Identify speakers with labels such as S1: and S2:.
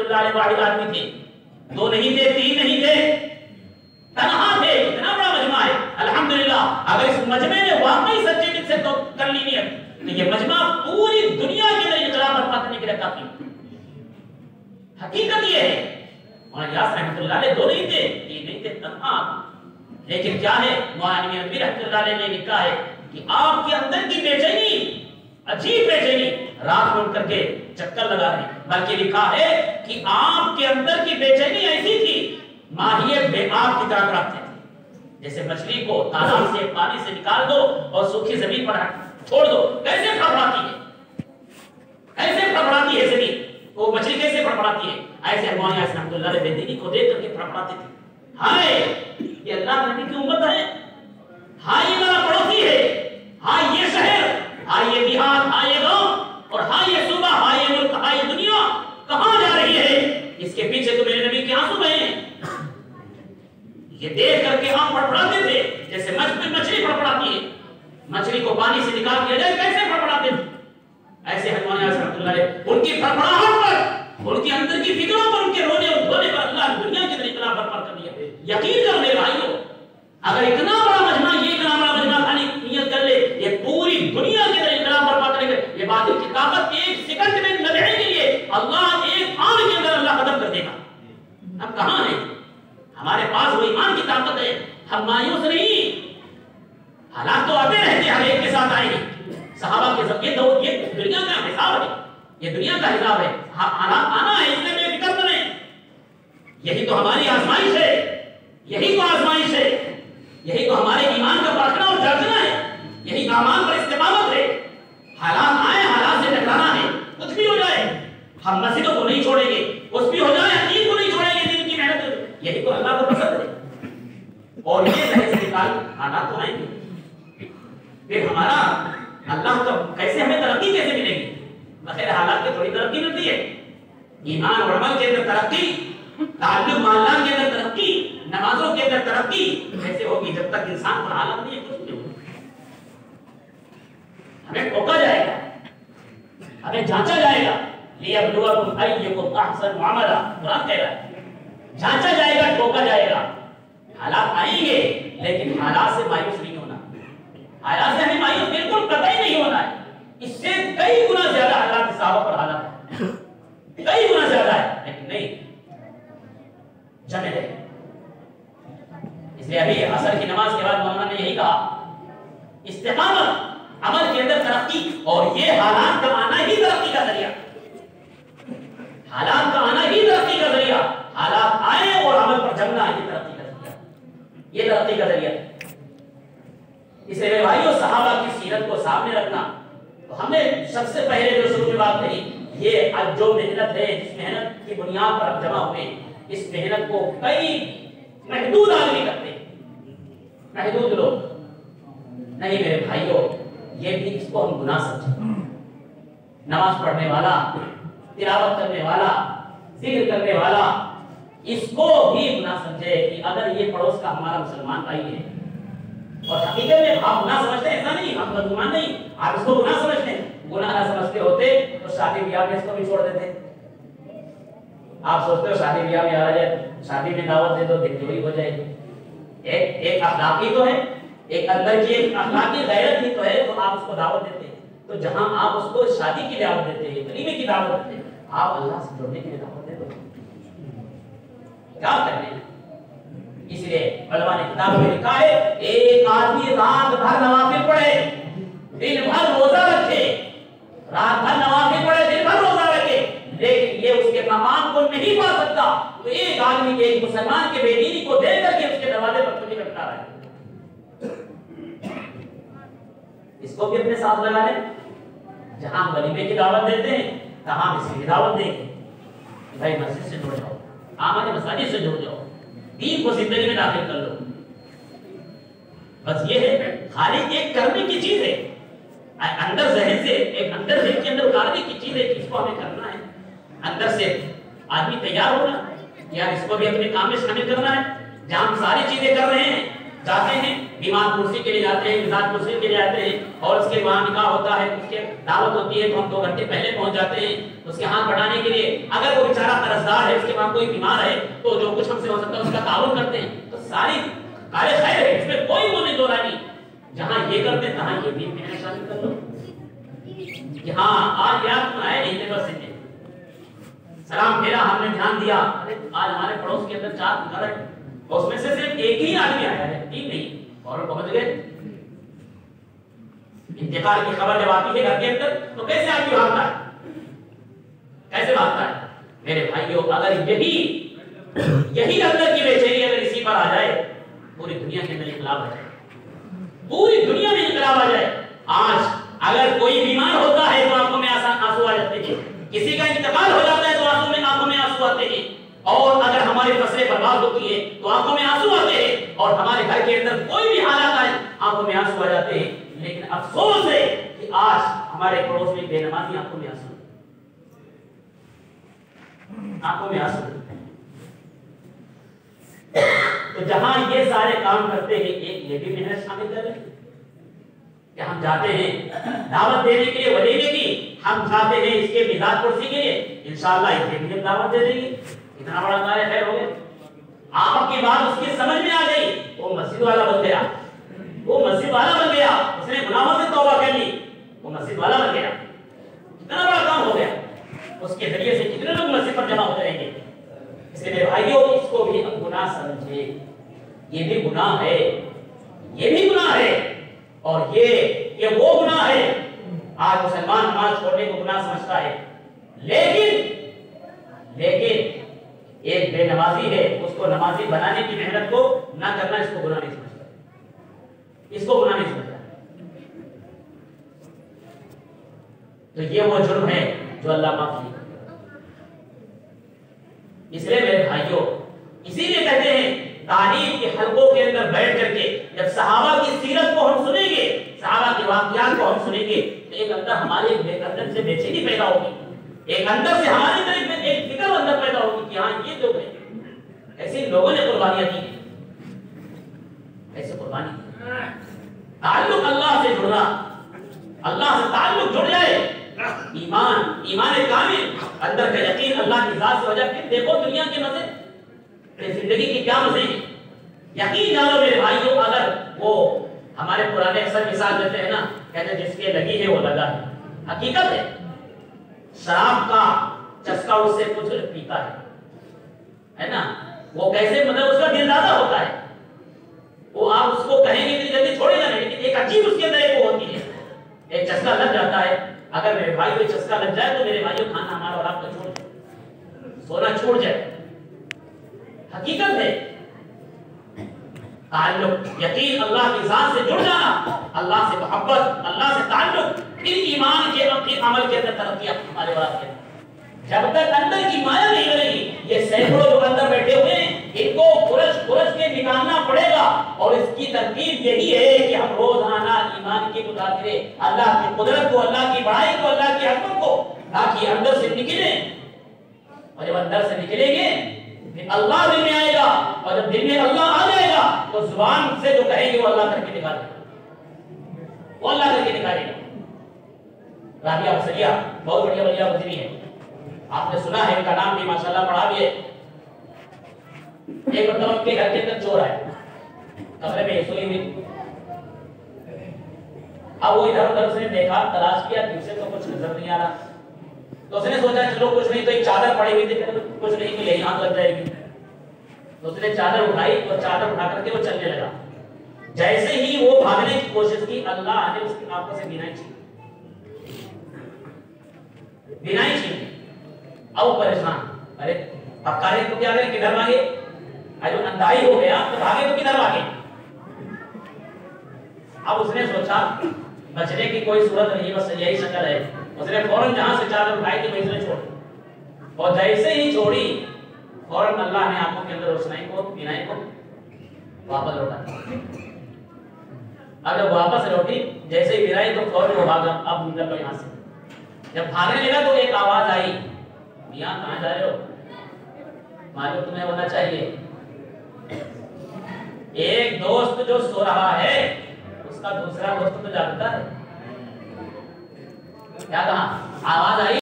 S1: اللہ علیہ واحد آدمی تھے، 2 نہیں تھے، 3 نہیں تھے، تنہا تھے، اتنا بڑا مجمع ہے الحمدللہ۔ اگر اس مجمع نے واقعی سچے دل سے تو کر لی نیت تو یہ مجمع پوری دنیا کے اندر انقلاب برپا کرنے کے لیے کافی۔ حقیقت یہ ہے مولانا یاس رحمۃ اللہ علیہ 2 نہیں تھے، 3 نہیں تھے، تنہا۔ لیکن کیا ہے مولانا امیر رحمۃ اللہ علیہ نے لکھا ہے کہ آپ کے اندر کی بے چینی، عجیب بے چینی، رات میں اٹھ کر کے چکر لگا رہے، بلکہ لکھا ہے کہ آپ کے اندر کی بے چینی ایسی تھی ماہیے بے آب کی طرح تڑپتے تھے، جیسے مچھلی کو تالاب سے پانی سے نکال دو اور سوکھی زمین پر چھوڑ دو، کیسے پھڑپڑاتی ہے، کیسے پھڑپڑاتی ہے زمین، وہ مچھلی کیسے پھڑپڑاتی ہے، ایسے مولانا یاس رحمۃ اللہ علیہ بے دینی کو دیکھ کر کے پھڑپڑاتے تھے۔ ہائے یہ اللہ کے نبی کی امت ہے، ہائے یہ میرا پڑوسی ہے، ہائے یہ شہر، ہائے یہ دیہات، ہائے یہ گاؤں، اور ہائے یہ صوبہ، ہائے یہ ملک، ہائے یہ دنیا کہاں جا رہی ہے، اس کے پیچھے تو میرے نبی کے آنسو بہے ہیں۔ یہ دیکھ کر کے ہم پھڑپڑاتے تھے جیسے مچھلی پھڑپڑاتی ہے، مچھلی کو پانی سے نکال دیا جائے کیسے پھڑپڑاتے تھے، ایسے مولانا یاس رحمۃ اللہ علیہ ان کی پھڑپڑاہٹ پر، ان کے اندر کی فکروں پر، ان کے رونے اور دھونے پر اللہ نے دنیا کے اندر انقلاب برپا کر دیا۔ یقین کر میرے بھائیوں، اگر اتنا بڑا مجمع، یہ اتنا بڑا مجمع خالی نیت کر لے یہ پوری دنیا کے اندر انقلاب برپا کرے گا، یہ باطل کی طاقت 1 سیکنڈ میں لمحے کے لیے اللہ 1 آن کے اندر اللہ ختم کر دے گا۔ ہم کہاں ہیں؟ ہمارے پاس وہ ایمان کی طاقت ہے، ہم مایوس نہیں، حالات تو آتے رہتے ہیں، ہر ایک کے ساتھ آئیں گے۔ صحابہ کے ذریعے تو یہ دنیا کا حساب ہے، یہ دنیا کا حساب ہے، حالات آنا ہے، اس میں بے فکر کریں، یہی تو ہماری آزمائش ہے، یہی تو آزمائش ہے، یہی تو ہمارے ایمان کا پرکھنا اور جانچنا ہے، یہی اعمال پر استقامت ہے۔ حالات آئے، حالات سے ٹکرانا ہے، کچھ بھی ہو جائے، ہم مسجدوں کو نہیں چھوڑیں گے، کچھ بھی ہو جائے دین کو نہیں چھوڑیں گے، دین کی محنت، یہی تو اللہ کو پسند ہے۔ اور یہ لحظ سے نکال حالات تو آئیں گے، پھر ہمارا اللہ کا کیسے ہمیں ترقی کیسے ملے گی؟ بغیر حالات کے تھوڑی ترقی ملتی ہے۔ ایمان اور عمل کے اندر ترقی، تعلق معاملات کے اندر ترقی، نمازوں کے اندر ترقی کیسے ہوگی جب تک انسان پر حالت نہیں ہے، کچھ نہیں ہوگا۔ ہمیں ٹھوکا جائے گا، ہمیں جانچا جائے گا، لِيَبْلُوَكُمْ أَيُّكُمْ أَحْسَنُ عَمَلًا، قرآن کہہ رہا ہے جانچا جائے گا، ٹھوکا جائے گا۔ حالات آئیں گے لیکن حالات سے مایوس نہیں ہونا، حالات سے ہمیں مایوس بالکل قطعی نہیں ہونا ہے، اس سے کئی گنا زیادہ حالات صحابہ پر حالات ہے، کئی گنا زیادہ ہے، لیکن نہیں جمے رہے۔ اس لیے ابھی عصر کی نماز کے بعد مولانا نے یہی کہا، استقامت، عمل کے اندر ترقی، اور یہ حالات کا آنا ہی ترقی کا ذریعہ، حالات کا آنا ہی ترقی کا ذریعہ، حالات آئے اور عمل پر جمنا یہ ترقی کا ذریعہ، یہ ترقی کا ذریعہ۔ اس لیے میرے بھائیوں، صحابہ کی سیرت کو سامنے رکھنا، تو ہم نے سب سے پہلے جو شروع میں بات کہی، یہ جو محنت ہے، جس محنت کی بنیاد پر ہم جمع ہوئے، اس محنت کو کئی محدود آدمی کرتے ہیں، محدود لوگ نہیں میرے بھائیوں، یہ بھی اس کو ہم گناہ سمجھیں۔ نماز پڑھنے والا، تلاوت کرنے والا، ذکر کرنے والا، اس کو بھی گناہ سمجھے کہ اگر یہ پڑوس کا ہمارا مسلمان بھائی ہے، اور حقیقت میں آپ گناہ سمجھتے ہیں، ایسا نہیں، آپ بدگمان نہیں، آپ اس کو گناہ سمجھتے ہیں، گناہ نہ سمجھتے ہوتے تو شادی بیاہ میں اس کو بھی چھوڑ دیتے۔ آپ سوچتے ہو شادی بیاہ میں آ جائے، شادی میں دعوت دے دو، دلجوئی ہو جائے گی، ایک اخلاقی تو ہے، ایک اندر کی ایک اخلاقی غیرت ہی تو ہے، تو آپ اس کو دعوت دیتے ہیں۔ تو جہاں آپ اس کو شادی کی دعوت دیتے ہیں، کلیمے کی دعوت دیتے ہیں، آپ اللہ سے جڑنے کی دعوت دے دو، کیا کرنے ہیں؟ اس لیے علماء نے کتابوں میں لکھا ہے، ایک آدمی رات بھر نوافل پڑھے، دن بھر روزہ رکھے، رات بھر نوافل پڑھے، دن بھر روزہ رکھے، لیکن یہ اس کے مقام کو نہیں پا سکتا، تو ایک آدمی کے، ایک مسلمان کے بے دینی کو دیکھ کر کے اس کے دروازے پر کچھ لٹکا رہا ہے، اس کو بھی اپنے ساتھ لگا لیں۔ جہاں ہم ولیمے کی دعوت دیتے ہیں، کہاں اس کی دعوت دیں گے، بھائی مسجد سے جڑ جاؤ، آمد مساجد سے جڑ جاؤ، دین کو زندگی میں داخل کر لو۔ بس یہ ہے، خالی ایک کرنے کی چیز ہے، اندر ذہن سے، ایک اندر ذہن کے اندر اتارنے کی چیز ہے کہ اس کو ہمیں کرنا ہے، اندر سے آدمی تیار ہونا، یار اس کو بھی اپنے کام میں شامل کرنا ہے۔ جہاں ہم ساری چیزیں کر رہے ہیں، جاتے ہیں بیمار پرسی کے لیے جاتے ہیں, مزاج پرسی کے لیے جاتے ہیں, اور اس کے وہاں نکاح ہوتا ہے, اس کے دعوت ہوتی ہے تو ہم 2 گھنٹے پہلے پہنچ جاتے ہیں اس کے ہاتھ بڑھانے کے لیے. اگر وہ بیچارہ قرضدار ہے, اس کے وہاں کوئی بیمار ہے, تو جو کچھ ہم سے ہو سکتا ہے اس کا تعاون کرتے ہیں. تو ساری کارے خیر ہے, اس میں کوئی وہ نہیں دو رائے نہیں. جہاں یہ کرتے ہیں تہاں یہ بھی محنت شامل کر لو کہ ہاں آج یاد تو آئے نہیں تھے, بس سلام پھیرا, ہم نے دھیان دیا, آج ہمارے پڑوس کے اندر 4 گھر ہیں, اس میں سے صرف ایک ہی آدمی آیا ہے, 3 نہیں, اور پہنچ گئے. انتقال کی خبر جب آتی ہے گھر کے اندر تو کیسے آدمی بھاگتا ہے, کیسے بھاگتا ہے؟ میرے بھائیوں, اگر یہی اندر کی بے چینی اگر اسی پر آ جائے, پوری دنیا کے اندر انقلاب آ جائے, پوری دنیا میں انقلاب آ جائے. آج اگر کوئی بیمار ہوتا ہے تو آنکھوں میں آنسو آ جاتے ہیں, کسی کا انتقال ہو جاتا ہے تو آنکھوں میں آنسو آتے ہیں, اور اگر ہماری فصلیں برباد ہوتی ہیں تو آنکھوں میں آنسو آتے ہیں, اور ہمارے گھر کے اندر کوئی بھی حالات آئے آنکھوں میں آنسو آ جاتے ہیں. لیکن افسوس ہے کہ آج ہمارے پڑوس میں بے نمازی آنکھوں میں آنسو, آنکھوں میں آنسو. تو جہاں یہ سارے کام کرتے ہیں, ایک یہ بھی محنت شامل کر لیں کہ ہم جاتے ہیں دعوت دینے کے لیے, ولیمے کی ہم جاتے ہیں اس کے مزاج پرسی کے لیے, انشاءاللہ اسے بھی ہم دعوت دے دیں گے. اتنا بڑا کار خیر ہو گیا. آپ کی بات اس کی سمجھ میں آ گئی, وہ مسجد والا بن گیا, وہ مسجد والا بن گیا, اس نے گناہوں سے توبہ کر لی, وہ مسجد والا بن گیا. اتنا بڑا کام ہو گیا, اس کے ذریعے سے کتنے لوگ مسجد پر جمع ہو جائیں گے. اس لیے بھائیوں, اس کو بھی ہم گناہ سمجھے, یہ بھی گناہ ہے, یہ بھی گناہ ہے, اور یہ وہ گناہ ہے. آج مسلمان نماز چھوڑنے کو گناہ سمجھتا ہے, لیکن ایک بے نمازی ہے, اس کو نمازی بنانے کی محنت کو نہ کرنا, اس کو گناہ نہیں سمجھتا, اس کو گناہ نہیں سمجھتا. تو یہ وہ جرم ہے جو اللہ معاف نہیں کرتا. اس لیے میرے بھائیوں, اسی لیے کہتے ہیں تعلیم کے حلقوں کے اندر بیٹھ کر کے جب صحابہ کی سیرت کو ہم سنیں گے, صحابہ کے واقعات کو ہم سنیں گے, تو ایک اندر ہمارے اندر سے بے چینی پیدا ہوگی, ایک اندر سے ہماری طرف ایک فکر اندر پیدا ہوگی کہ ہاں یہ لوگ ہیں, ایسے لوگوں نے قربانیاں دی, ایسے قربانی دی. تعلق اللہ سے جڑنا, اللہ سے تعلق جڑ جائے, ایمان کامل, اندر کا یقین اللہ کی ذات سے ہو جائے, پھر دیکھو دنیا کے مزے, زندگی کی کیا مزے ہیں. یقین جانو میرے بھائیوں, اگر وہ ہمارے پرانے اکثر مثال دیتے ہیں نا, کہتے ہیں جس کے لگی ہے وہ لگا ہے. حقیقت ہے, شراب کا چسکا اس سے کچھ پیتا ہے نا, وہ کیسے مطلب اس کا دل دادا ہوتا ہے, وہ آپ اس کو کہیں گے کہ جلدی چھوڑے گا نہیں, لیکن ایک عجیب اس کے اندر ایک وہ ہوتی ہے, ایک چسکا لگ جاتا ہے. اگر میرے بھائی کو چسکا لگ جائے تو میرے بھائیوں کھانا ہمارا اور آپ کا چھوڑ جائے, سونا چھوڑ جائے. حقیقت ہے تعلق, یقین, اللہ کی ذات سے جڑ جانا, اللہ سے محبت, اللہ سے تعلق, پھر ایمان کے عمل کے اندر ترقی ہمارے واسطے. جب تک اندر کی مایا نہیں بنے گی, یہ سینکڑوں جو اندر بیٹھے ہوئے ہیں ان کو کھرچ کے نکالنا پڑے گا. اور اس کی ترکیب یہی ہے کہ ہم روزانہ ایمان کی مذاکرے, اللہ کی قدرت کو, اللہ کی بڑائی کو, اللہ کی عظمت کو, تاکہ اندر سے نکلیں. اور جب اندر سے نکلیں گے پھر اللہ دل میں آئے گا, اور جب دل میں اللہ آ جائے گا تو زبان سے جو کہیں گے وہ اللہ کر کے دکھائے گا, وہ اللہ کر کے دکھائے گا. رابعہ بصریہ بہت بڑی ولیہ گزری ہے, آپ نے سنا ہے, ان کا نام بھی ماشاءاللہ پڑھا بھی ہے. ایک مرتبہ کے گھر کے اندر چور آئے, کمرے میں سوئی ہوئی. اب وہ ادھر ادھر اس نے دیکھا, تلاش کیا, کسی کو کچھ نظر نہیں آ رہا, تو اس نے سوچا چلو کچھ نہیں تو ایک چادر پڑی ہوئی تھی, کچھ نہیں تو یہی ہاتھ لگ جائے گی. تو اس نے چادر اٹھائی اور چادر اٹھا کر کے وہ چلنے لگا. جیسے ہی وہ بھاگنے کی کوشش کی, اللہ نے اس کی آنکھوں سے بینائی چھین لی. اب پریشان, ارے اب کارے تو کیا کریں, کدھر بھاگے, جو اندھائی ہو گیا تو بھاگے تو کدھر بھاگے. اب اس نے سوچا بچنے کی کوئی صورت نہیں, بس یہی شکل ہے. اس نے فوراً جہاں سے چادر اٹھائی تھی وہیں سے چھوڑ, اور جیسے ہی چھوڑی فوراً اللہ نے آنکھوں کے اندر روشنائی کو, بینائی کو واپس لوٹا. اب جب واپس لوٹی, جیسے ہی بینائی تو فوراً وہ بھاگا. اب نکل یہاں سے. جب بھاگنے لگا تو ایک آواز آئی, میاں کہاں جا رہے ہو, معلوم تمہیں ہونا چاہیے ایک دوست جو سو رہا ہے اس کا دوسرا دوست تو جاگتا ہے. کیا کہا؟ آواز آئی؟